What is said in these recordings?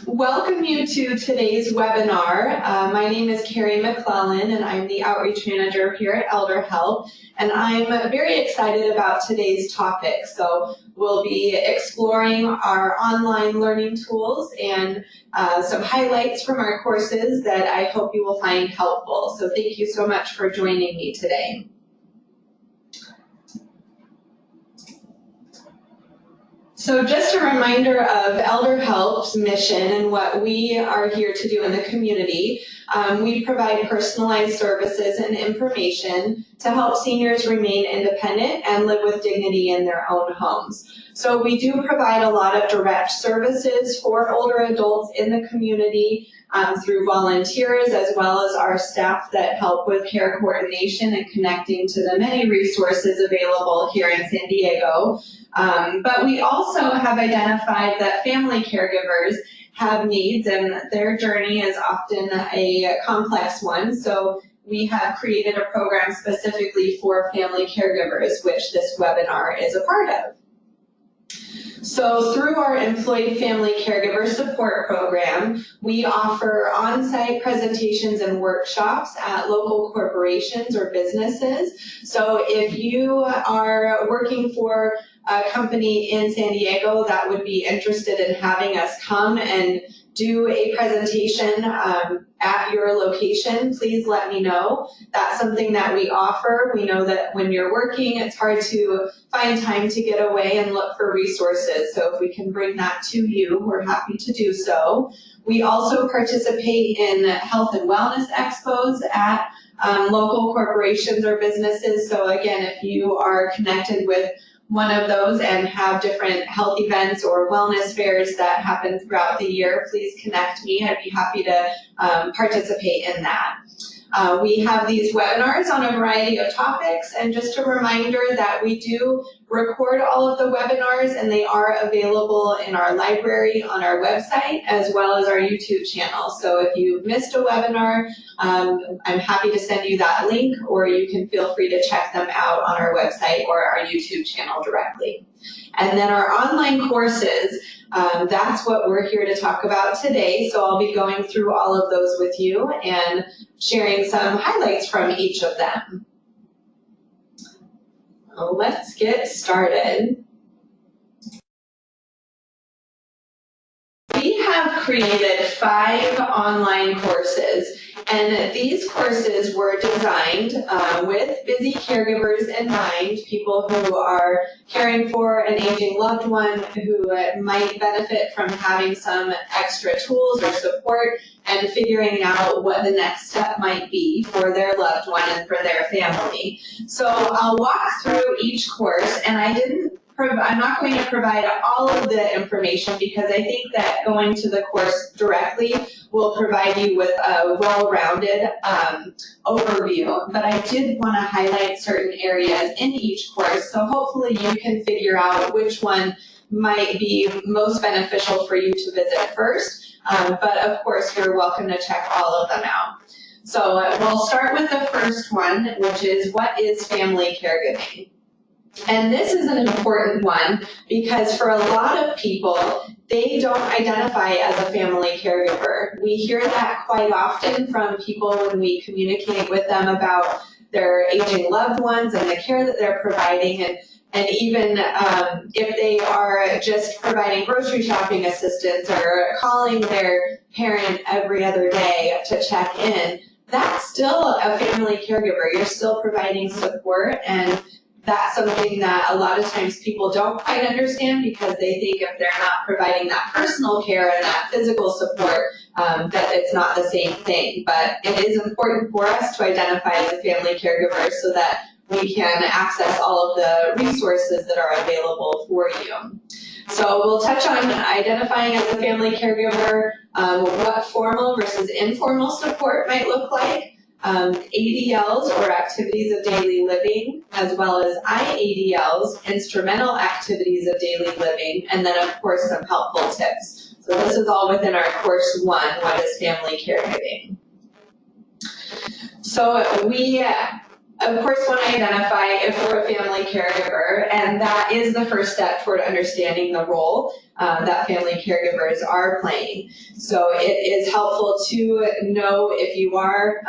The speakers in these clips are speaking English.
Welcome you to today's webinar. My name is Carrie McClellan and I'm the Outreach Manager here at ElderHelp, and I'm very excited about today's topic. So we'll be exploring our online learning tools and some highlights from our courses that I hope you will find helpful. So thank you so much for joining me today. So just a reminder of ElderHelp's mission and what we are here to do in the community. We provide personalized services and information to help seniors remain independent and live with dignity in their own homes. So we do provide a lot of direct services for older adults in the community through volunteers, as well as our staff that help with care coordination and connecting to the many resources available here in San Diego. But we also have identified that family caregivers have needs, and their journey is often a complex one. So we have created a program specifically for family caregivers, which this webinar is a part of. So through our Employed Family Caregiver Support Program, we offer on-site presentations and workshops at local corporations or businesses. So if you are working for a company in San Diego that would be interested in having us come and do a presentation at your location, please let me know. That's something that we offer. We know that when you're working, it's hard to find time to get away and look for resources. So if we can bring that to you, we're happy to do so. We also participate in health and wellness expos at local corporations or businesses. So again, if you are connected with one of those and have different health events or wellness fairs that happen throughout the year, please connect me. I'd be happy to participate in that. We have these webinars on a variety of topics, and just a reminder that we do record all of the webinars, and they are available in our library on our website as well as our YouTube channel. So if you missed a webinar, I'm happy to send you that link, or you can feel free to check them out on our website or our YouTube channel directly. And then our online courses, that's what we're here to talk about today. So I'll be going through all of those with you and sharing some highlights from each of them. Let's get started. We have created 5 online courses, and these courses were designed with busy caregivers in mind, people who are caring for an aging loved one who might benefit from having some extra tools or support and figuring out what the next step might be for their loved one and for their family. So I'll walk through each course, and I'm not going to provide all of the information because I think that going to the course directly will provide you with a well-rounded overview. But I did want to highlight certain areas in each course, so hopefully you can figure out which one might be most beneficial for you to visit first. But of course, you're welcome to check all of them out. So we'll start with the first one, which is what is family caregiving? And this is an important one because for a lot of people, they don't identify as a family caregiver. We hear that quite often from people when we communicate with them about their aging loved ones and the care that they're providing, and even if they are just providing grocery shopping assistance or calling their parent every other day to check in, that's still a family caregiver. You're still providing support, and that's something that a lot of times people don't quite understand because they think if they're not providing that personal care and that physical support, that it's not the same thing. But it is important for us to identify as a family caregiver so that we can access all of the resources that are available for you. So we'll touch on identifying as a family caregiver, what formal versus informal support might look like, ADLs or activities of daily living, as well as IADLs, instrumental activities of daily living, and then of course some helpful tips. So this is all within our course 1, what is family caregiving? So we of course, want to identify if we're a family caregiver, and that is the first step toward understanding the role that family caregivers are playing. So it is helpful to know if you are,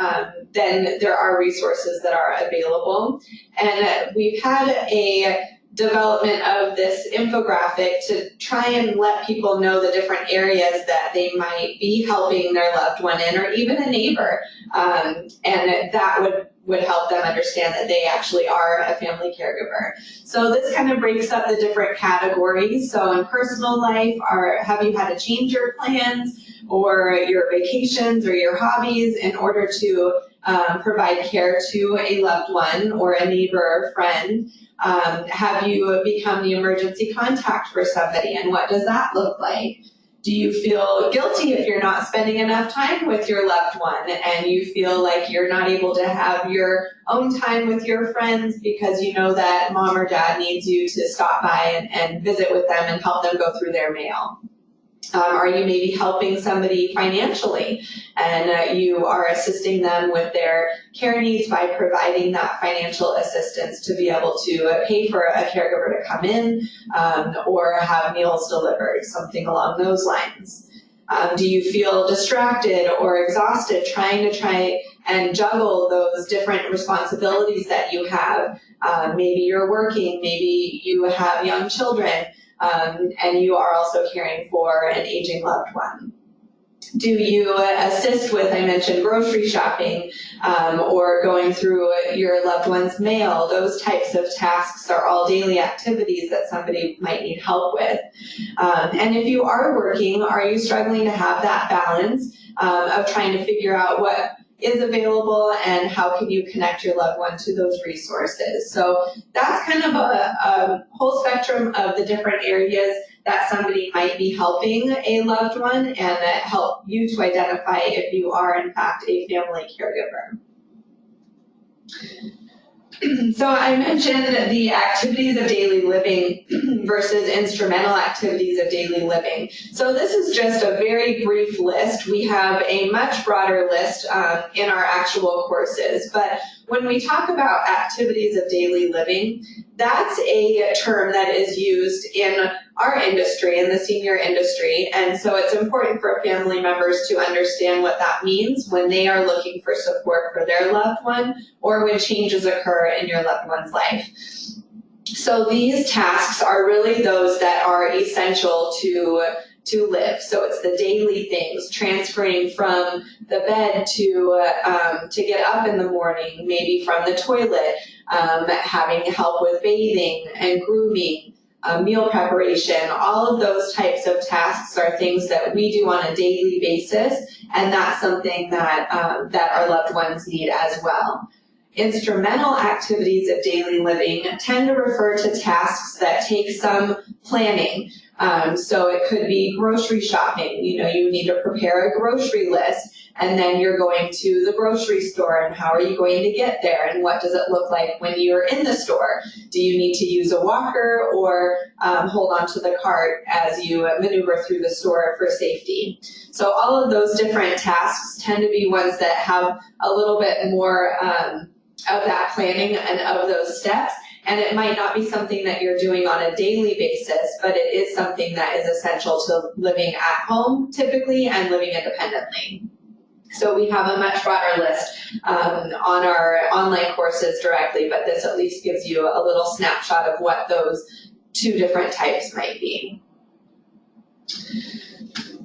then there are resources that are available. And we've had a development of this infographic to try and let people know the different areas that they might be helping their loved one in, or even a neighbor, and that would help them understand that they actually are a family caregiver. So this kind of breaks up the different categories. So in personal life, have you had to change your plans or your vacations or your hobbies in order to provide care to a loved one or a neighbor or friend? Have you become the emergency contact for somebody, and what does that look like? Do you feel guilty if you're not spending enough time with your loved one and you feel like you're not able to have your own time with your friends because you know that mom or dad needs you to stop by and visit with them and help them go through their mail? Are you maybe helping somebody financially and you are assisting them with their care needs by providing that financial assistance to be able to pay for a caregiver to come in or have meals delivered, something along those lines? Do you feel distracted or exhausted trying and juggle those different responsibilities that you have? Maybe you're working, maybe you have young children, and you are also caring for an aging loved one. Do you assist with, I mentioned, grocery shopping or going through your loved one's mail? Those types of tasks are all daily activities that somebody might need help with. And if you are working, are you struggling to have that balance of trying to figure out what is available and how can you connect your loved one to those resources? So that's kind of a whole spectrum of the different areas that somebody might be helping a loved one and help you to identify if you are in fact a family caregiver. So I mentioned the activities of daily living versus instrumental activities of daily living. So this is just a very brief list. We have a much broader list in our actual courses, but when we talk about activities of daily living, that's a term that is used in our industry, in the senior industry, and so it's important for family members to understand what that means when they are looking for support for their loved one or when changes occur in your loved one's life. So these tasks are really those that are essential to live. So it's the daily things, transferring from the bed to get up in the morning, maybe from the toilet, having help with bathing and grooming, meal preparation. All of those types of tasks are things that we do on a daily basis, and that's something that our loved ones need as well. Instrumental activities of daily living tend to refer to tasks that take some planning. So it could be grocery shopping. You know, you need to prepare a grocery list, and then you're going to the grocery store, and how are you going to get there, and what does it look like when you're in the store? Do you need to use a walker or hold onto the cart as you maneuver through the store for safety? So all of those different tasks tend to be ones that have a little bit more of that planning and of those steps. And it might not be something that you're doing on a daily basis, but it is something that is essential to living at home typically and living independently. So we have a much broader list on our online courses directly, but this at least gives you a little snapshot of what those two different types might be.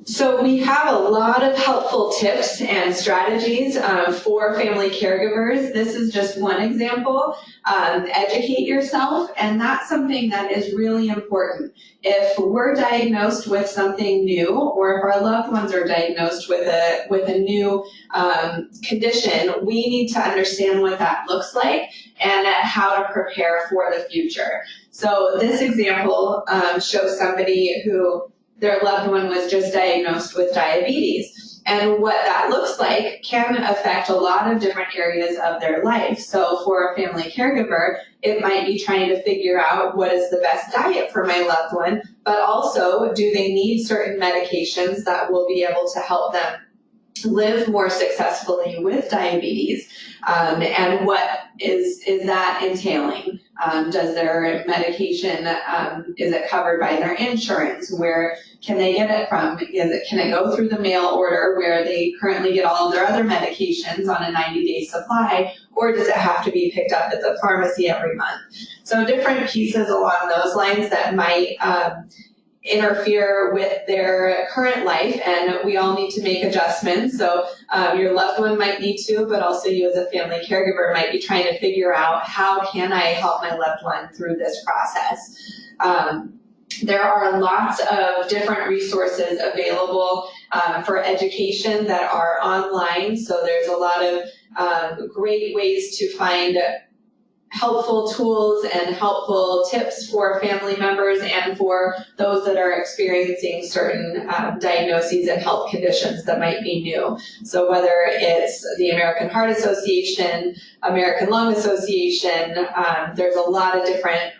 So we have a lot of helpful tips and strategies for family caregivers. This is just one example. Educate yourself, and that's something that is really important. If we're diagnosed with something new, or if our loved ones are diagnosed with a new condition, we need to understand what that looks like and how to prepare for the future. So this example shows somebody who their loved one was just diagnosed with diabetes. And what that looks like can affect a lot of different areas of their life. So for a family caregiver, it might be trying to figure out what is the best diet for my loved one, but also do they need certain medications that will be able to help them live more successfully with diabetes, and what is that entailing? Does their medication, is it covered by their insurance? Where can they get it from? Can it go through the mail order where they currently get all of their other medications on a 90-day supply, or does it have to be picked up at the pharmacy every month? So different pieces along those lines that might interfere with their current life, and we all need to make adjustments. So your loved one might need to, but also you as a family caregiver might be trying to figure out, how can I help my loved one through this process? There are lots of different resources available for education that are online. So there's a lot of great ways to find helpful tools and helpful tips for family members and for those that are experiencing certain diagnoses and health conditions that might be new. So whether it's the American Heart Association, American Lung Association, there's a lot of different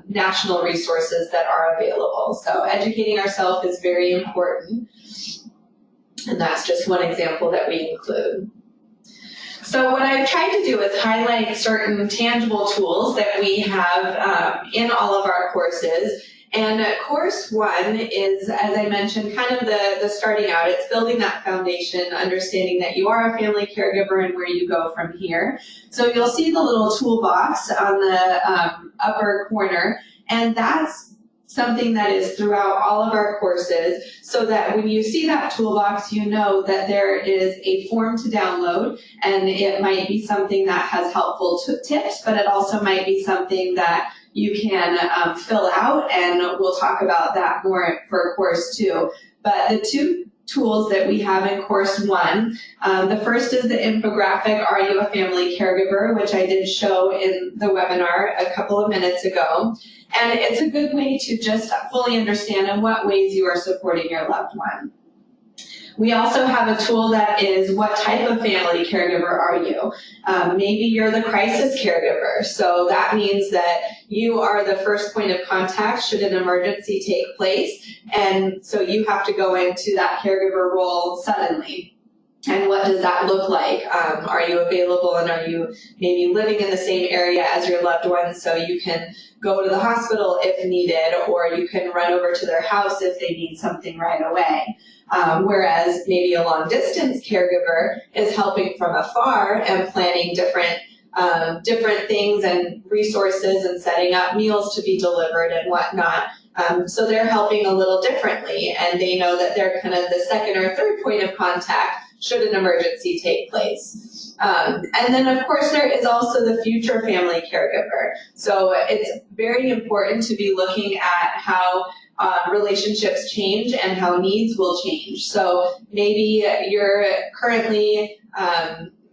national resources that are available. So educating ourselves is very important, and that's just one example that we include. So what I've tried to do is highlight certain tangible tools that we have in all of our courses. And course 1 is, as I mentioned, kind of the starting out. It's building that foundation, understanding that you are a family caregiver and where you go from here. So you'll see the little toolbox on the upper corner, and that's something that is throughout all of our courses, so that when you see that toolbox, you know that there is a form to download, and it might be something that has helpful tips, but it also might be something that you can fill out, and we'll talk about that more for course 2. But the two tools that we have in course 1, the first is the infographic, Are You a Family Caregiver?, which I did show in the webinar a couple of minutes ago. And it's a good way to just fully understand in what ways you are supporting your loved one. We also have a tool that is, what type of family caregiver are you? Maybe you're the crisis caregiver. So that means that you are the first point of contact should an emergency take place. And so you have to go into that caregiver role suddenly. And what does that look like? Are you available, and are you maybe living in the same area as your loved one, so you can go to the hospital if needed, or you can run over to their house if they need something right away. Whereas maybe a long distance caregiver is helping from afar and planning different things and resources and setting up meals to be delivered and whatnot. So they're helping a little differently, and they know that they're kind of the second or third point of contact should an emergency take place. And then of course there is also the future family caregiver. So it's very important to be looking at how relationships change and how needs will change. So maybe you're currently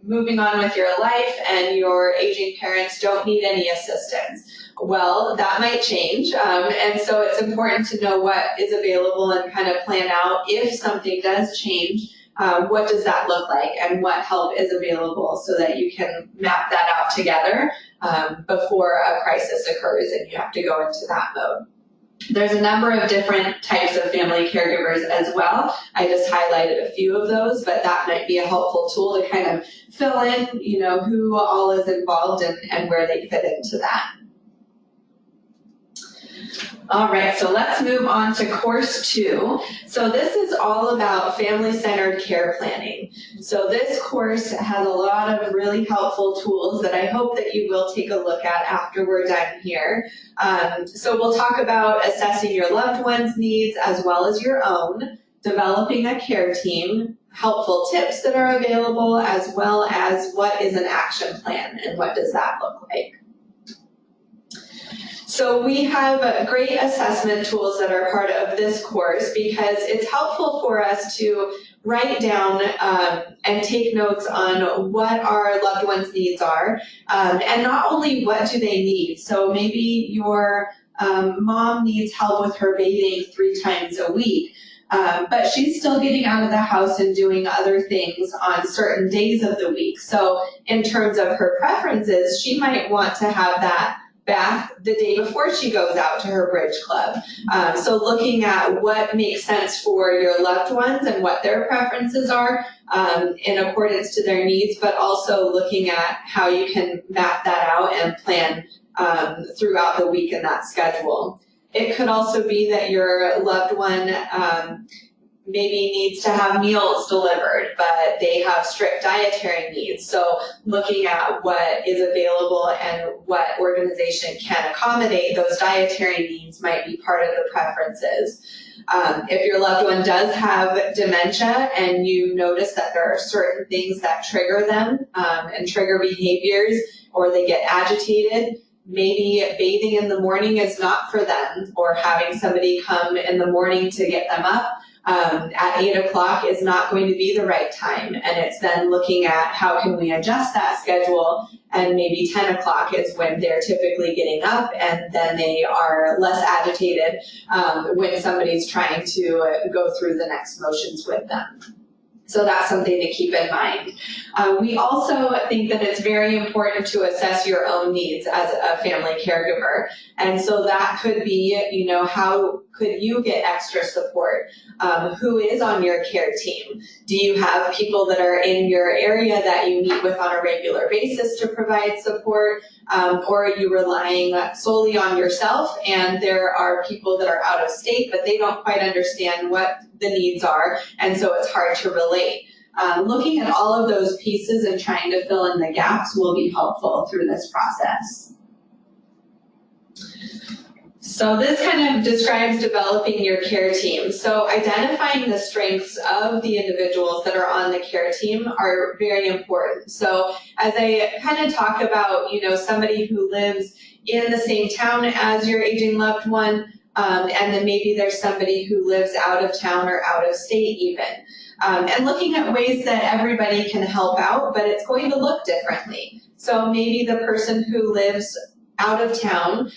moving on with your life and your aging parents don't need any assistance. Well, that might change, and so it's important to know what is available and kind of plan out if something does change. What does that look like, and what help is available, so that you can map that out together before a crisis occurs and you have to go into that mode. There's a number of different types of family caregivers as well. I just highlighted a few of those, but that might be a helpful tool to kind of fill in, who all is involved and where they fit into that. All right, so let's move on to course 2. So this is all about family-centered care planning. So this course has a lot of really helpful tools that I hope that you will take a look at after we're done here. So we'll talk about assessing your loved one's needs as well as your own, developing a care team, helpful tips that are available, as well as what is an action plan and what does that look like. So we have great assessment tools that are part of this course because it's helpful for us to write down and take notes on what our loved ones' needs are, and not only what do they need. So maybe your mom needs help with her bathing 3 times a week, but she's still getting out of the house and doing other things on certain days of the week. So in terms of her preferences, she might want to have that bath the day before she goes out to her bridge club. So looking at what makes sense for your loved ones and what their preferences are in accordance to their needs, but also looking at how you can map that out and plan throughout the week in that schedule. It could also be that your loved one maybe needs to have meals delivered, but they have strict dietary needs. So looking at what is available and what organization can accommodate those dietary needs might be part of the preferences. If your loved one does have dementia and you notice that there are certain things that trigger them and trigger behaviors, or they get agitated, maybe bathing in the morning is not for them, or having somebody come in the morning to get them up at 8 o'clock is not going to be the right time. And it's then looking at how can we adjust that schedule, and maybe 10 o'clock is when they're typically getting up, and then they are less agitated when somebody's trying to go through the next motions with them. So that's something to keep in mind. We also think that it's very important to assess your own needs as a family caregiver. And so that could be, how could you get extra support? Who is on your care team? Do you have people that are in your area that you meet with on a regular basis to provide support? Or are you relying solely on yourself, and there are people that are out of state, but they don't quite understand what the needs are, and so it's hard to relate. Looking at all of those pieces and trying to fill in the gaps will be helpful through this process. So this kind of describes developing your care team. So identifying the strengths of the individuals that are on the care team are very important. So as I kind of talk about, somebody who lives in the same town as your aging loved one, and then maybe there's somebody who lives out of town or out of state even. And looking at ways that everybody can help out, but it's going to look differently. So maybe the person who lives out of town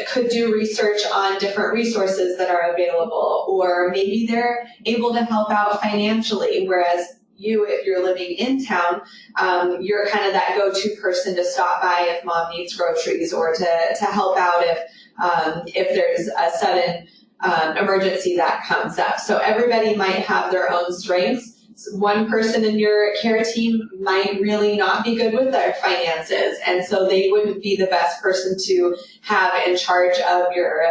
could do research on different resources that are available, or maybe they're able to help out financially, whereas you, if you're living in town, you're kind of that go-to person to stop by if mom needs groceries, or to help out if there's a sudden emergency that comes up. So everybody might have their own strengths. One person in your care team might really not be good with their finances, and so they wouldn't be the best person to have in charge of your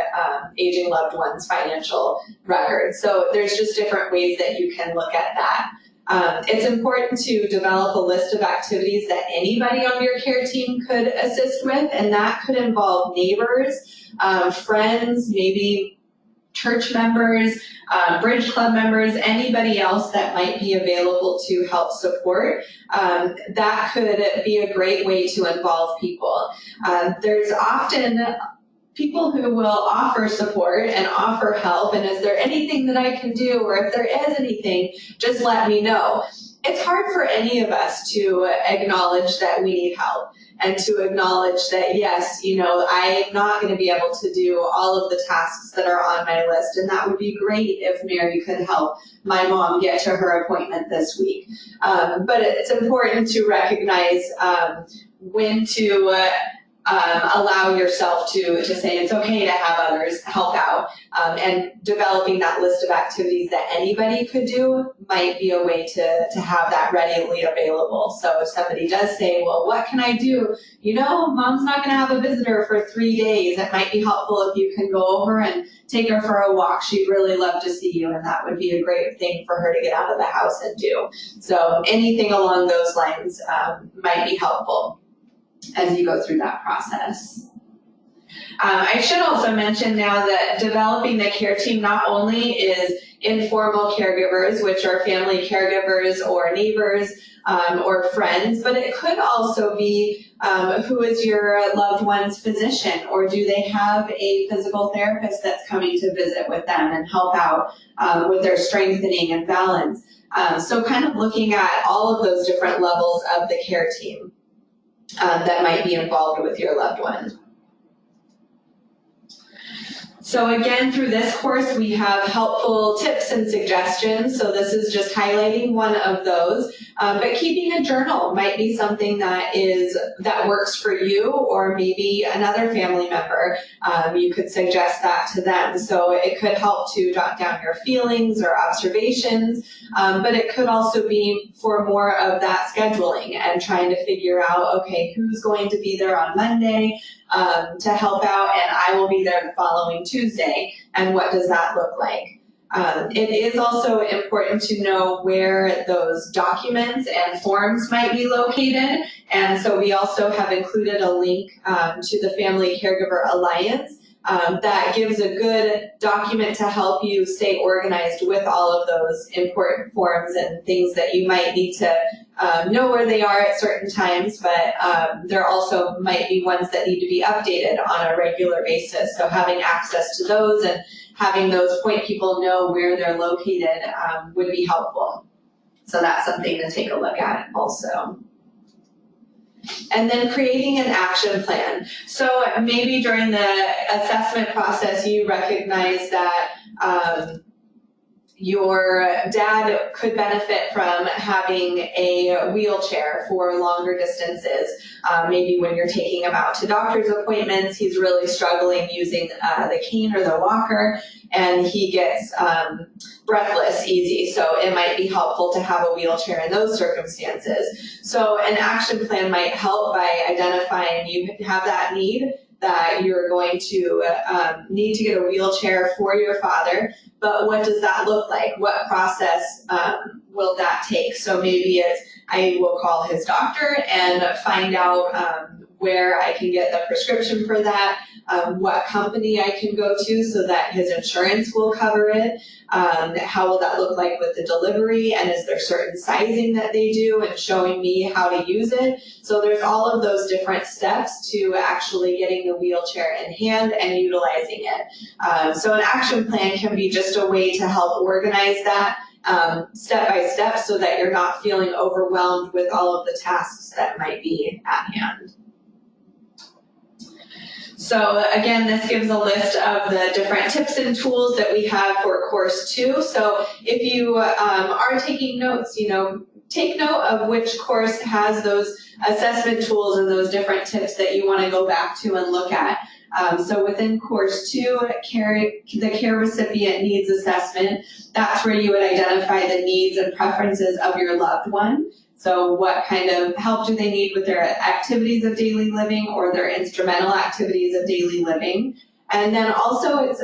aging loved one's financial records. So there's just different ways that you can look at that. It's important to develop a list of activities that anybody on your care team could assist with, and that could involve neighbors, friends, maybe church members, bridge club members, anybody else that might be available to help support. That could be a great way to involve people. There's often people who will offer support and offer help, and is there anything that I can do, or if there is anything, just let me know. It's hard for any of us to acknowledge that we need help, and to acknowledge that, yes, I'm not going to be able to do all of the tasks that are on my list, and that would be great if Mary could help my mom get to her appointment this week. But it's important to recognize when to allow yourself to say it's okay to have others help out, and developing that list of activities that anybody could do might be a way to have that readily available. So if somebody does say, well, what can I do? Mom's not going to have a visitor for 3 days. It might be helpful if you can go over and take her for a walk. She'd really love to see you, and that would be a great thing for her to get out of the house and do. So anything along those lines might be helpful as you go through that process. I should also mention now that developing the care team not only is informal caregivers, which are family caregivers or neighbors or friends, but it could also be who is your loved one's physician, or do they have a physical therapist that's coming to visit with them and help out with their strengthening and balance. So kind of looking at all of those different levels of the care team that might be involved with your loved one. So again, through this course, we have helpful tips and suggestions. So this is just highlighting one of those. But keeping a journal might be something that works for you, or maybe another family member. You could suggest that to them. So it could help to jot down your feelings or observations, but it could also be for more of that scheduling and trying to figure out, okay, who's going to be there on Monday to help out, and I will be there the following Tuesday, and what does that look like? It is also important to know where those documents and forms might be located, and so we also have included a link to the Family Caregiver Alliance that gives a good document to help you stay organized with all of those important forms and things that you might need to know where they are at certain times, but there also might be ones that need to be updated on a regular basis. So having access to those and having those point people know where they're located would be helpful. So that's something to take a look at also. And then creating an action plan. So maybe during the assessment process you recognize that your dad could benefit from having a wheelchair for longer distances. Maybe when you're taking him out to doctor's appointments, he's really struggling using the cane or the walker, and he gets breathless easy. So it might be helpful to have a wheelchair in those circumstances. So an action plan might help by identifying you have that need, that you're going to need to get a wheelchair for your father, but what does that look like? What process will that take? So maybe it's, I will call his doctor and find out where I can get the prescription for that, what company I can go to so that his insurance will cover it, how will that look like with the delivery, and is there certain sizing that they do, and showing me how to use it. So there's all of those different steps to actually getting the wheelchair in hand and utilizing it. So an action plan can be just a way to help organize that step by step so that you're not feeling overwhelmed with all of the tasks that might be at hand. So again, this gives a list of the different tips and tools that we have for course 2. So if you are taking notes, take note of which course has those assessment tools and those different tips that you want to go back to and look at. So within course 2, the care recipient needs assessment, that's where you would identify the needs and preferences of your loved one. So what kind of help do they need with their activities of daily living or their instrumental activities of daily living? And then also it's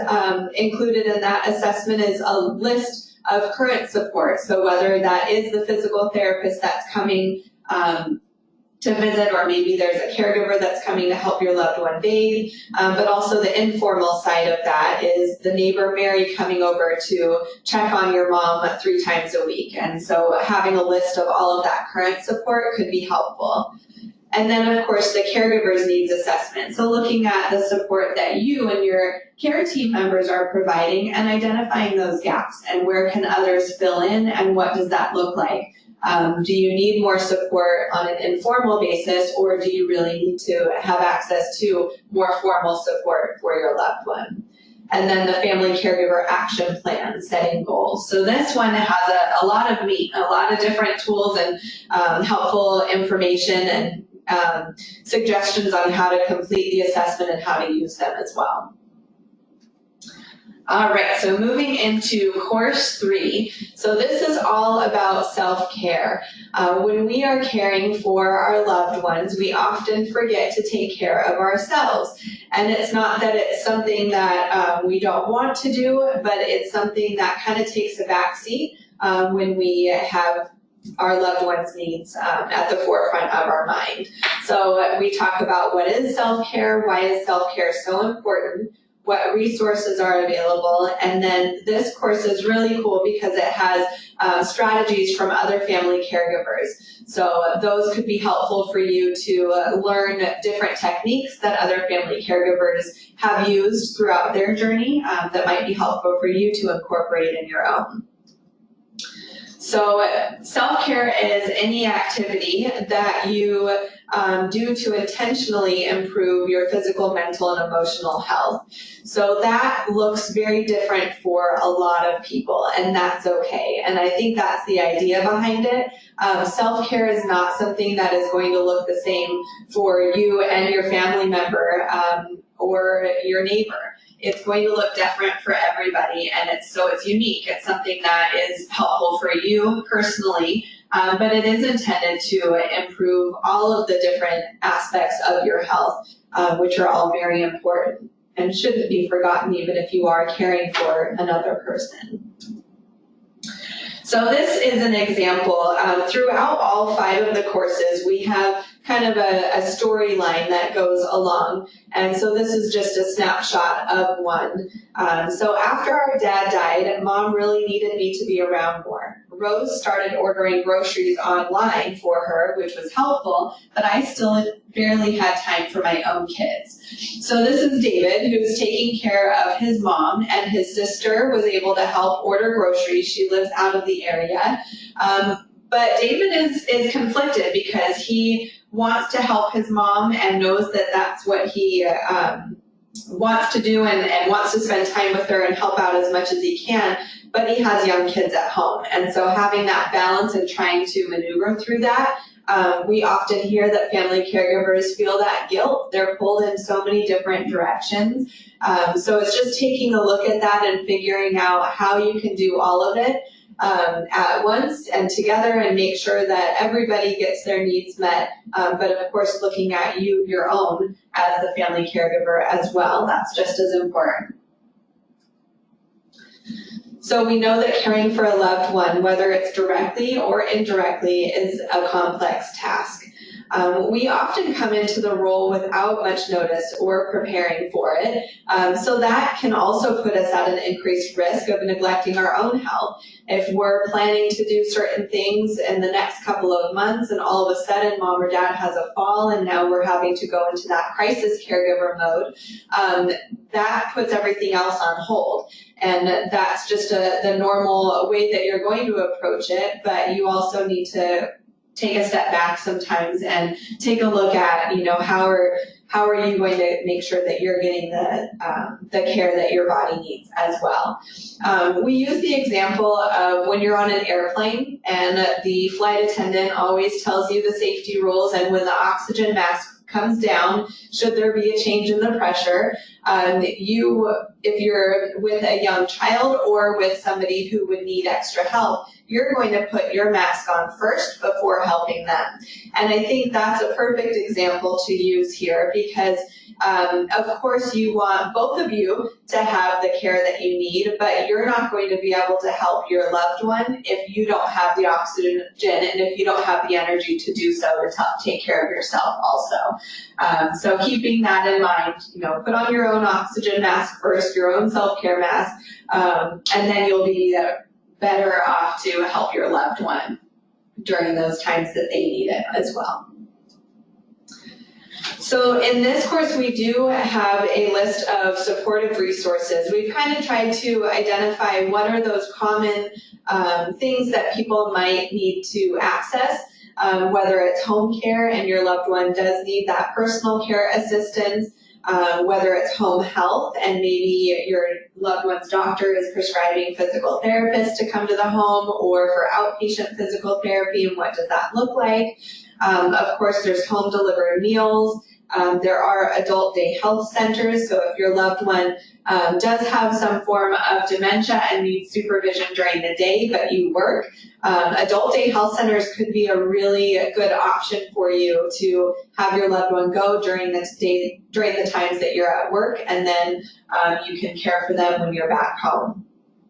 included in that assessment is a list of current support. So whether that is the physical therapist that's coming to visit, or maybe there's a caregiver that's coming to help your loved one bathe, but also the informal side of that is the neighbor Mary coming over to check on your mom 3 times a week. And so having a list of all of that current support could be helpful. And then of course the caregiver's needs assessment. So looking at the support that you and your care team members are providing and identifying those gaps and where can others fill in and what does that look like. Do you need more support on an informal basis, or do you really need to have access to more formal support for your loved one? And then the family caregiver action plan, setting goals. So this one has a lot of meat, a lot of different tools and helpful information and suggestions on how to complete the assessment and how to use them as well. All right, so moving into course 3. So this is all about self-care. When we are caring for our loved ones, we often forget to take care of ourselves. And it's not that it's something that we don't want to do, but it's something that kind of takes a backseat when we have our loved ones' needs at the forefront of our mind. So we talk about what is self-care, why is self-care so important, what resources are available, and then this course is really cool because it has strategies from other family caregivers. So those could be helpful for you to learn different techniques that other family caregivers have used throughout their journey that might be helpful for you to incorporate in your own. So self-care is any activity that you do to intentionally improve your physical, mental, and emotional health. So that looks very different for a lot of people, and that's okay. And I think that's the idea behind it. Self-care is not something that is going to look the same for you and your family member or your neighbor. It's going to look different for everybody, and it's unique. It's something that is helpful for you personally, but it is intended to improve all of the different aspects of your health, which are all very important and shouldn't be forgotten even if you are caring for another person. So this is an example. Throughout all 5 of the courses, we have kind of a storyline that goes along. And so this is just a snapshot of one. So after our dad died, Mom really needed me to be around more. Rose started ordering groceries online for her, which was helpful, but I still barely had time for my own kids. So this is David, who's taking care of his mom, and his sister was able to help order groceries. She lives out of the area. But David is conflicted because he wants to help his mom and knows that that's what he wants to do and wants to spend time with her and help out as much as he can, but he has young kids at home. And so having that balance and trying to maneuver through that, we often hear that family caregivers feel that guilt. They're pulled in so many different directions. So it's just taking a look at that and figuring out how you can do all of it at once and together and make sure that everybody gets their needs met, but of course looking at your own as the family caregiver as well. That's just as important. So we know that caring for a loved one, whether it's directly or indirectly, is a complex task. We often come into the role without much notice or preparing for it, so that can also put us at an increased risk of neglecting our own health. If we're planning to do certain things in the next couple of months and all of a sudden mom or dad has a fall and now we're having to go into that crisis caregiver mode, that puts everything else on hold. And that's just the normal way that you're going to approach it, but you also need to take a step back sometimes and take a look at, how are you going to make sure that you're getting the care that your body needs as well. We use the example of when you're on an airplane and the flight attendant always tells you the safety rules, and when the oxygen mask comes down, should there be a change in the pressure, if you're with a young child or with somebody who would need extra help, you're going to put your mask on first before helping them. And I think that's a perfect example to use here because, of course, you want both of you to have the care that you need, but you're not going to be able to help your loved one if you don't have the oxygen and if you don't have the energy to do so to take care of yourself also. So keeping that in mind, put on your own oxygen mask first, your own self-care mask, and then you'll be better off to help your loved one during those times that they need it as well. So in this course, we do have a list of supportive resources. We've kind of tried to identify what are those common things that people might need to access, whether it's home care and your loved one does need that personal care assistance, whether it's home health and maybe your loved one's doctor is prescribing physical therapists to come to the home, or for outpatient physical therapy, and what does that look like? Of course, there's home delivered meals. There are adult day health centers, so if your loved one does have some form of dementia and needs supervision during the day, but you work, adult day health centers could be a really good option for you to have your loved one go during this day, during the times that you're at work, and then you can care for them when you're back home.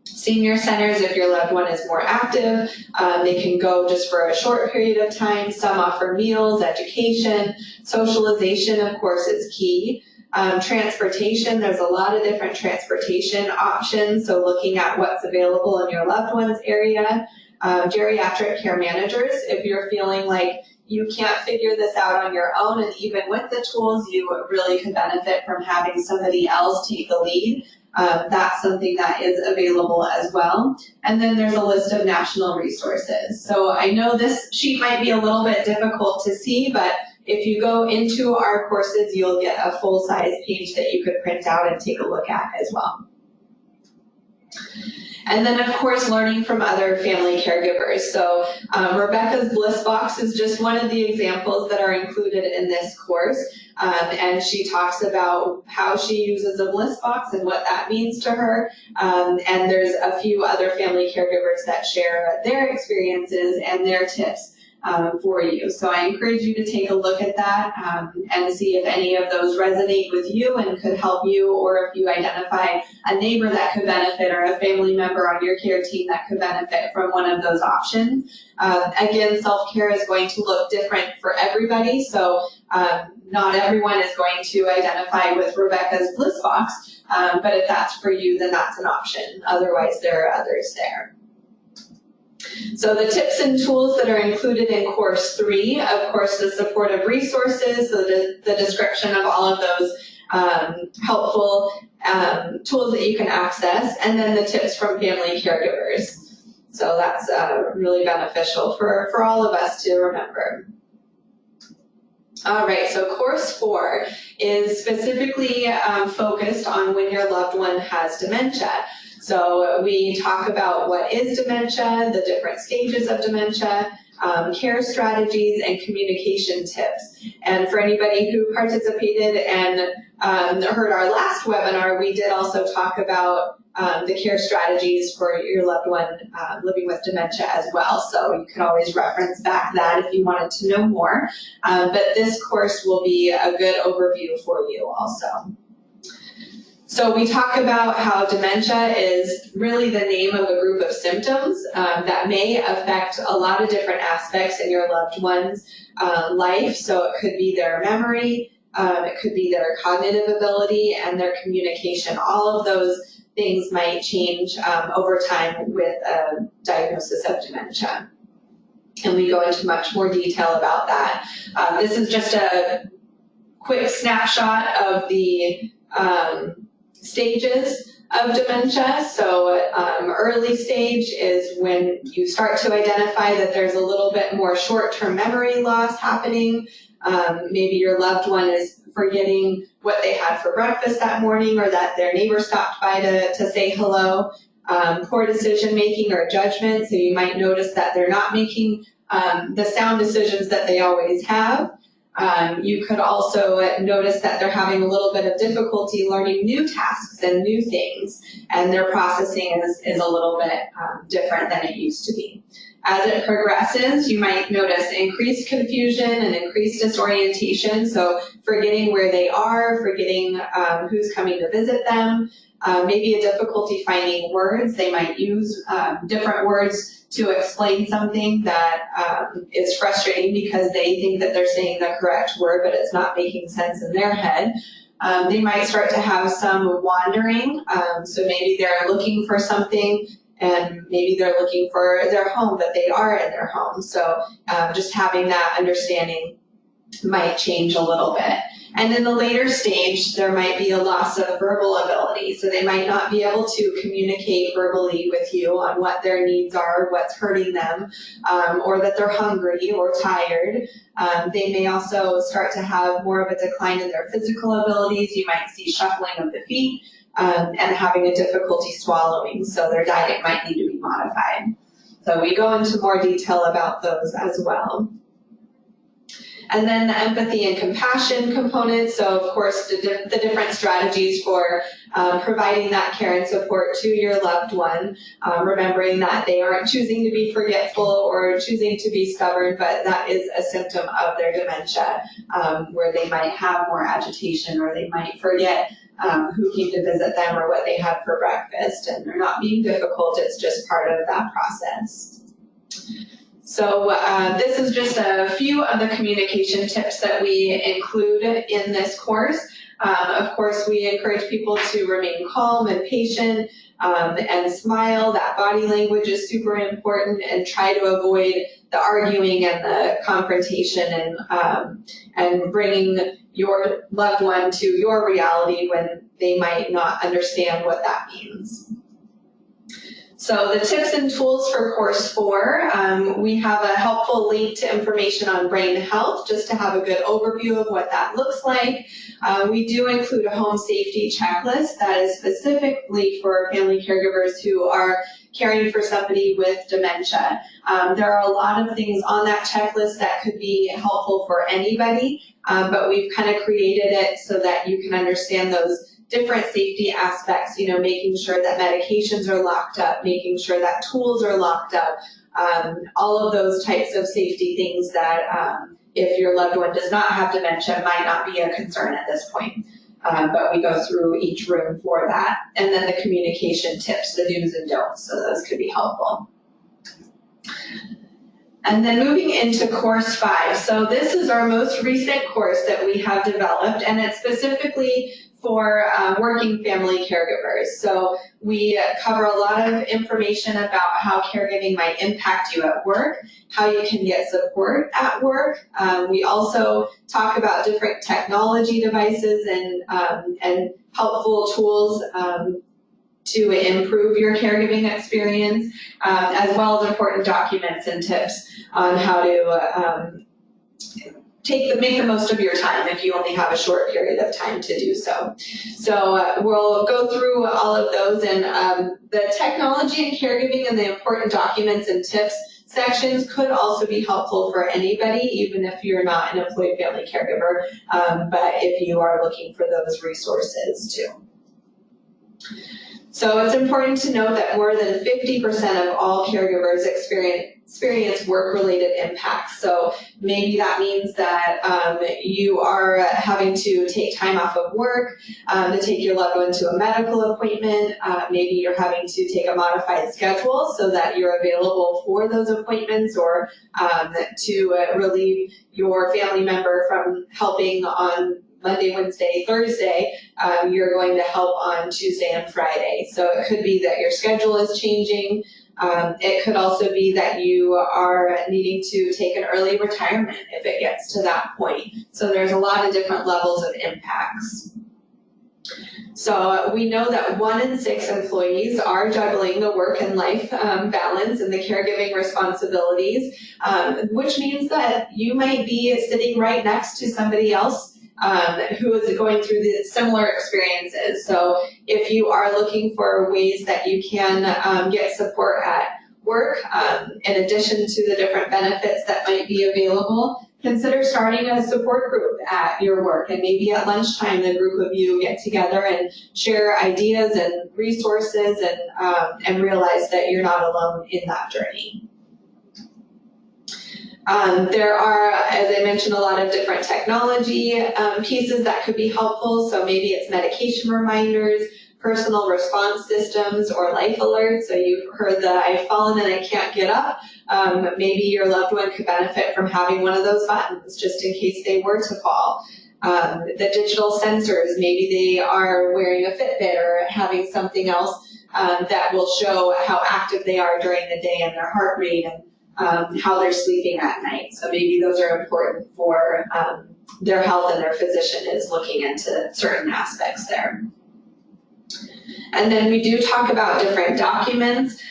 Senior centers, if your loved one is more active, they can go just for a short period of time. Some offer meals, education, socialization, of course, is key. Transportation, there's a lot of different transportation options, so looking at what's available in your loved one's area. Geriatric care managers, if you're feeling like you can't figure this out on your own, and even with the tools, you really could benefit from having somebody else take the lead. That's something that is available as well. And then there's a list of national resources. So I know this sheet might be a little bit difficult to see, but if you go into our courses, you'll get a full-size page that you could print out and take a look at as well. And then, of course, learning from other family caregivers. So Rebecca's Bliss Box is just one of the examples that are included in this course. And she talks about how she uses a Bliss Box and what that means to her. And there's a few other family caregivers that share their experiences and their tips for you. So I encourage you to take a look at that and see if any of those resonate with you and could help you, or if you identify a neighbor that could benefit or a family member on your care team that could benefit from one of those options. Again, self-care is going to look different for everybody, so not everyone is going to identify with Rebecca's Bliss Box, but if that's for you, then that's an option. Otherwise, there are others there. So the tips and tools that are included in Course 3, of course, the supportive resources, so the description of all of those helpful tools that you can access, and then the tips from family caregivers. So that's really beneficial for all of us to remember. All right, so Course 4 is specifically focused on when your loved one has dementia. So we talk about what is dementia, the different stages of dementia, care strategies, and communication tips. And for anybody who participated and heard our last webinar, we did also talk about the care strategies for your loved one living with dementia as well. So you can always reference back that if you wanted to know more. But this course will be a good overview for you also. So we talk about how dementia is really the name of a group of symptoms that may affect a lot of different aspects in your loved one's life. So it could be their memory, it could be their cognitive ability, and their communication. All of those things might change over time with a diagnosis of dementia. And we go into much more detail about that. This is just a quick snapshot of the stages of dementia. So early stage is when you start to identify that there's a little bit more short-term memory loss happening. Maybe your loved one is forgetting what they had for breakfast that morning, or that their neighbor stopped by to say hello. Poor decision making or judgment, so you might notice that they're not making the sound decisions that they always have. You could also notice that they're having a little bit of difficulty learning new tasks and new things, and their processing is a little bit different than it used to be. As it progresses, you might notice increased confusion and increased disorientation, so forgetting where they are, forgetting who's coming to visit them, maybe a difficulty finding words. They might use different words to explain something that is frustrating because they think that they're saying the correct word, but it's not making sense in their head. They might start to have some wandering, so maybe they're looking for something and maybe they're looking for their home, but they are in their home. So just having that understanding might change a little bit. And in the later stage, there might be a loss of verbal ability. So they might not be able to communicate verbally with you on what their needs are, what's hurting them, or that they're hungry or tired. They may also start to have more of a decline in their physical abilities. You might see shuffling of the feet and having a difficulty swallowing. So their diet might need to be modified. So we go into more detail about those as well. And then the empathy and compassion component. So of course, the different strategies for providing that care and support to your loved one, remembering that they aren't choosing to be forgetful or choosing to be stubborn, but that is a symptom of their dementia, where they might have more agitation, or they might forget who came to visit them or what they had for breakfast, and they're not being difficult, it's just part of that process. So this is just a few of the communication tips that we include in this course. Of course, we encourage people to remain calm and patient and smile. That body language is super important, and try to avoid the arguing and the confrontation and bringing your loved one to your reality when they might not understand what that means. So the tips and tools for course 4, we have a helpful link to information on brain health, just to have a good overview of what that looks like. We do include a home safety checklist that is specifically for family caregivers who are caring for somebody with dementia. There are a lot of things on that checklist that could be helpful for anybody, but we've kind of created it so that you can understand those different safety aspects, making sure that medications are locked up, making sure that tools are locked up, all of those types of safety things that if your loved one does not have dementia might not be a concern at this point. But we go through each room for that. And then the communication tips, the do's and don'ts, so those could be helpful. And then moving into course 5. So this is our most recent course that we have developed, and it's specifically for working family caregivers. So we cover a lot of information about how caregiving might impact you at work, how you can get support at work. We also talk about different technology devices and helpful tools to improve your caregiving experience, as well as important documents and tips on how to make the most of your time if you only have a short period of time to do so. So we'll go through all of those, and the technology and caregiving and the important documents and tips sections could also be helpful for anybody, even if you're not an employed family caregiver, but if you are looking for those resources too. So it's important to note that more than 50% of all caregivers experience work-related impacts. So maybe that means that you are having to take time off of work to take your loved one to a medical appointment. Maybe you're having to take a modified schedule so that you're available for those appointments, or to relieve your family member from helping on Monday, Wednesday, Thursday, you're going to help on Tuesday and Friday. So it could be that your schedule is changing. It could also be that you are needing to take an early retirement if it gets to that point. So there's a lot of different levels of impacts. So we know that 1 in 6 employees are juggling the work and life balance and the caregiving responsibilities, which means that you might be sitting right next to somebody else who is going through the similar experiences. So if you are looking for ways that you can get support at work, in addition to the different benefits that might be available, consider starting a support group at your work, and maybe at lunchtime the group of you get together and share ideas and resources, and realize that you're not alone in that journey. There are, as I mentioned, a lot of different technology pieces that could be helpful. So maybe it's medication reminders, personal response systems, or life alerts. So you've heard the I've fallen and I can't get up. Maybe your loved one could benefit from having one of those buttons just in case they were to fall. The digital sensors, maybe they are wearing a Fitbit or having something else that will show how active they are during the day and their heart rate and how they're sleeping at night. So maybe those are important for their health, and their physician is looking into certain aspects there. And then we do talk about different documents.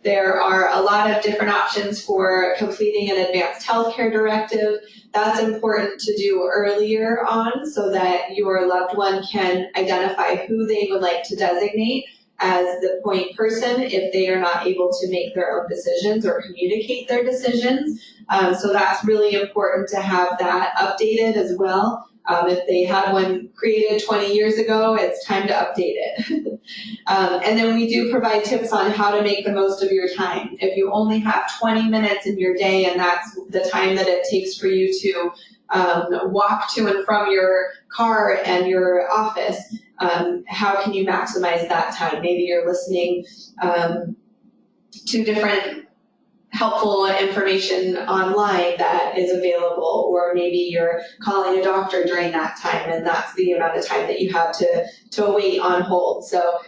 There are a lot of different options for completing an advanced healthcare directive. That's important to do earlier on so that your loved one can identify who they would like to designate as the point person if they are not able to make their own decisions or communicate their decisions. So that's really important to have that updated as well. If they had one created 20 years ago, it's time to update it. And then we do provide tips on how to make the most of your time. If you only have 20 minutes in your day and that's the time that it takes for you to walk to and from your car and your office, how can you maximize that time? Maybe you're listening to different helpful information online that is available, or maybe you're calling a doctor during that time and that's the amount of time that you have to wait on hold. So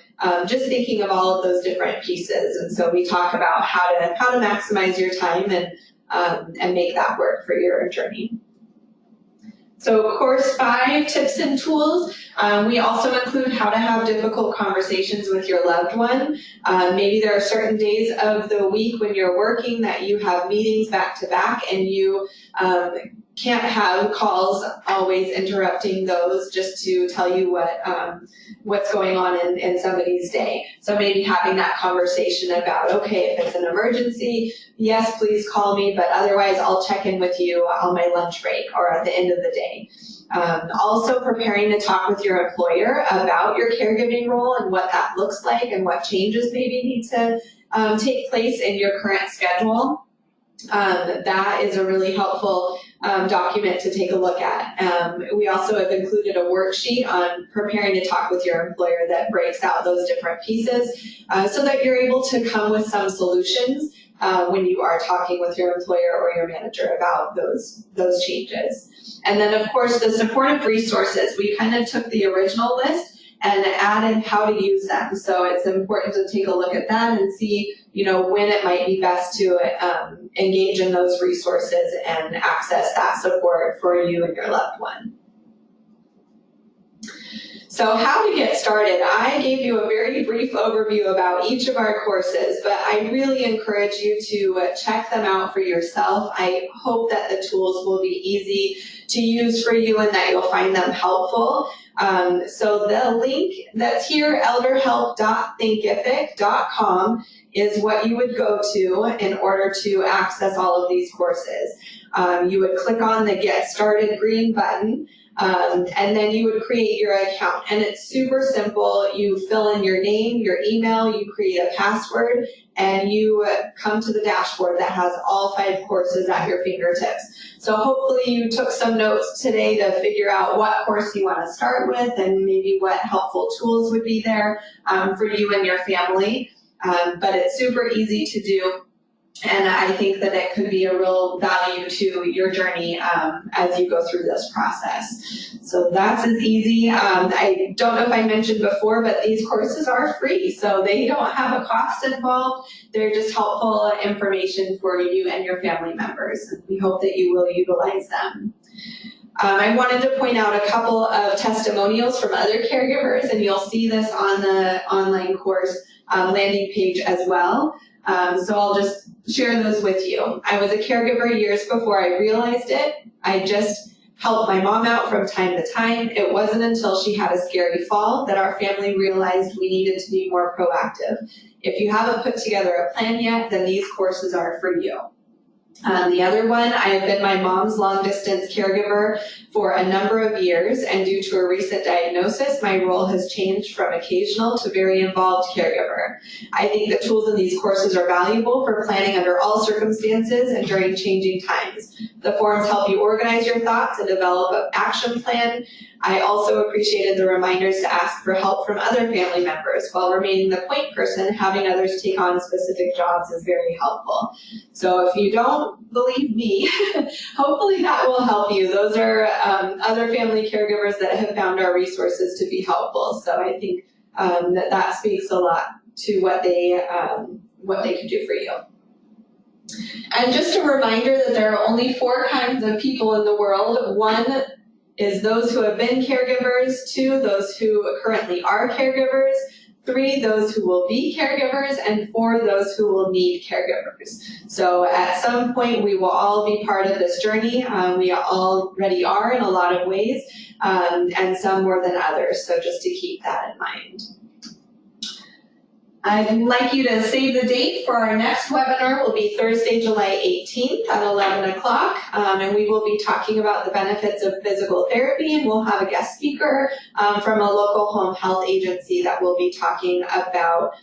just thinking of all of those different pieces. And so we talk about how to maximize your time and make that work for your journey. So course 5, tips and tools. We also include how to have difficult conversations with your loved one. Maybe there are certain days of the week when you're working that you have meetings back to back and you can't have calls always interrupting those just to tell you what's going on in somebody's day. So maybe having that conversation about, okay, if it's an emergency, yes, please call me, but otherwise I'll check in with you on my lunch break or at the end of the day. Also preparing to talk with your employer about your caregiving role and what that looks like and what changes maybe need to take place in your current schedule. That is a really helpful document to take a look at. We also have included a worksheet on preparing to talk with your employer that breaks out those different pieces so that you're able to come with some solutions when you are talking with your employer or your manager about those changes. And then, of course, the supportive resources. We kind of took the original list and added how to use them. So it's important to take a look at that and see, when it might be best to engage in those resources and access that support for you and your loved one. So how to get started. I gave you a very brief overview about each of our courses, but I really encourage you to check them out for yourself. I hope that the tools will be easy to use for you and that you'll find them helpful. So the link that's here, elderhelp.thinkific.com, is what you would go to in order to access all of these courses. You would click on the Get Started green button, and then you would create your account. And it's super simple. You fill in your name, your email, you create a password, and you come to the dashboard that has all 5 courses at your fingertips. So hopefully you took some notes today to figure out what course you want to start with and maybe what helpful tools would be there for you and your family. But it's super easy to do. And I think that it could be a real value to your journey as you go through this process. So that's as easy. I don't know if I mentioned before, but these courses are free, so they don't have a cost involved. They're just helpful information for you and your family members. And we hope that you will utilize them. I wanted to point out a couple of testimonials from other caregivers, and you'll see this on the online course landing page as well. So I'll just share those with you. I was a caregiver years before I realized it. I just helped my mom out from time to time. It wasn't until she had a scary fall that our family realized we needed to be more proactive. If you haven't put together a plan yet, then these courses are for you. The other one, I have been my mom's long-distance caregiver for a number of years, and due to a recent diagnosis, my role has changed from occasional to very involved caregiver. I think the tools in these courses are valuable for planning under all circumstances and during changing times. The forums help you organize your thoughts and develop an action plan. I also appreciated the reminders to ask for help from other family members. While remaining the point person, having others take on specific jobs is very helpful. So if you don't believe me, hopefully that will help you. Those are other family caregivers that have found our resources to be helpful. So I think that speaks a lot to what they could do for you. And just a reminder that there are only 4 kinds of people in the world. 1 is those who have been caregivers, 2, those who currently are caregivers, 3, those who will be caregivers, and 4, those who will need caregivers. So at some point we will all be part of this journey. We already are in a lot of ways, and some more than others, so just to keep that in mind. I'd like you to save the date for our next webinar. Will be Thursday, July 18th at 11 o'clock, and we will be talking about the benefits of physical therapy, and we'll have a guest speaker from a local home health agency that will be talking about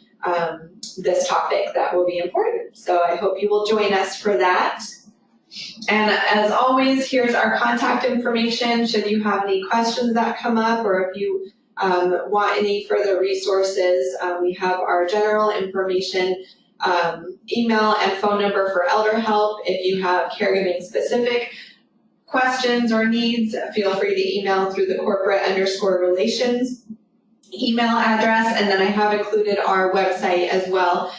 this topic that will be important. So I hope you will join us for that. And as always, here's our contact information should you have any questions that come up, or if you want any further resources. We have our general information, email and phone number for ElderHelp. If you have caregiving specific questions or needs, feel free to email through the corporate_relations email address. And then I have included our website as well,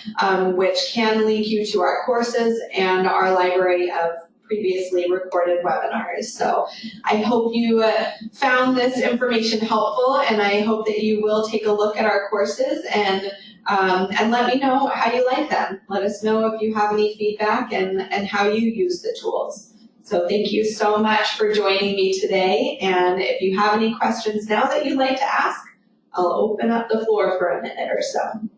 which can link you to our courses and our library of previously recorded webinars. So I hope you found this information helpful, and I hope that you will take a look at our courses and let me know how you like them. Let us know if you have any feedback and how you use the tools. So thank you so much for joining me today, and if you have any questions now that you'd like to ask, I'll open up the floor for a minute or so.